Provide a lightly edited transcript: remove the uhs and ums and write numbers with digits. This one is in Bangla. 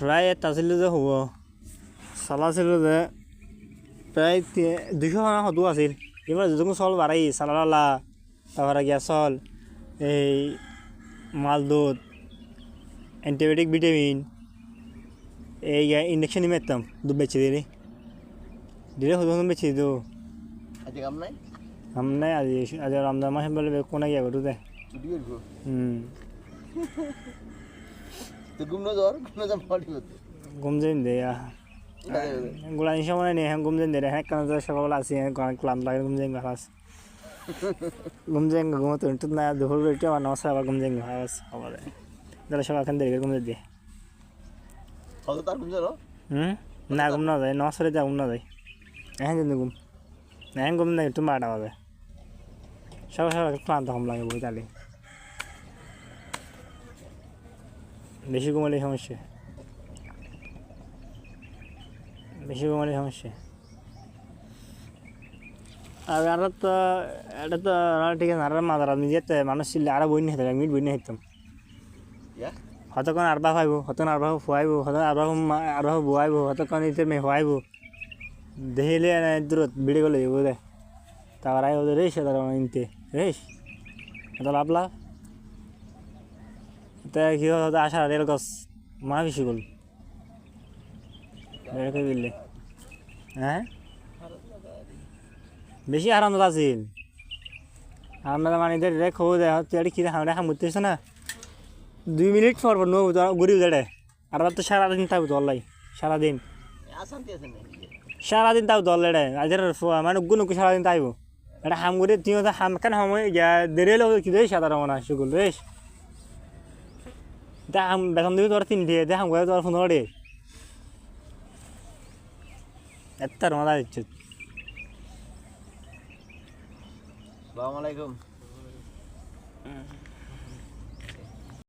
প্রায় এটা ছিল যে হব চালা ছিল যে প্রায় 200 হদু আছিল এবার যখন চল বাড়াই চালালা তারপরে গিয়া চল এই মাল দুধ অ্যান্টিবায়োটিক ভিটামিন এই ইঞ্জেকশন মারতাম দুধ বেচে দিলে দিলে হতো বেচে দিত কাম নাই আজি আজি রমজান মাসে বলে কোনে গিয়া করু দে ঘুম যাই দে গুলা নিশা মনে নেই ঘুম যাই দে হ্যাঁ কেন সকালবেলা আসি ক্লান্ত লাগে ঘুম যাই খাস ঘুম যাই ঘুমতো না দুপুর বেটে আমার নমস্কার আবার ঘুম যাই খাস খবর তাহলে সকাল খান দেরি ঘুম দিয়ে না ঘুম না যায় নমস্কারে যা ঘুম না যায় এখন কিন্তু ঘুম নাই একটু 12টা বাজে সকাল সকাল ক্লান্ত কম লাগে বই তাহলে বেশি ঘুমালে সমস্যা আর আর তো এটা তো ঠিক আছে আর মাদার নিজেতে মানুষ ছিল আর বই নিয়ে মিট বই নিয়ে হইতাম হতক্ষণ আরবা খাইব হতক্ষণ আরবা ফুয়াইব হতক্ষণ আরবা বুয়াইব হতক্ষণ ইতে মে হওয়াইব দেখিলে দূরত বিড়ি গলে যাব দে তারপর আই ওদের রেস তার ইনতে রেস এটা লাভ লাভ এটা কি হতো আশা রেল গছ মা বেশি গল রেখে দিলে হ্যাঁ বেশি আরামদায়ক আছিল আরামদায়ক মানে রে খবর দেয় হচ্ছে কি হামড়ে হামুতেছ না 2 মিনিট পর পর ঘুরি যাড়ে আর তো সারাদিন থাকবো দলাই সারাদিন তাও দল রে আজ মানে গুণ সারাদিন তাইব এটা হাম করে তুই হাম কেন সময় দেরি হলে কি রে সাধারণ না সুগুল রেস দা হাম বেতন দিবি তোর 3 দিয়ে দে হাম করে তোর 15 দিয়ে এত মজা দিচ্ছে আসসালামু আলাইকুম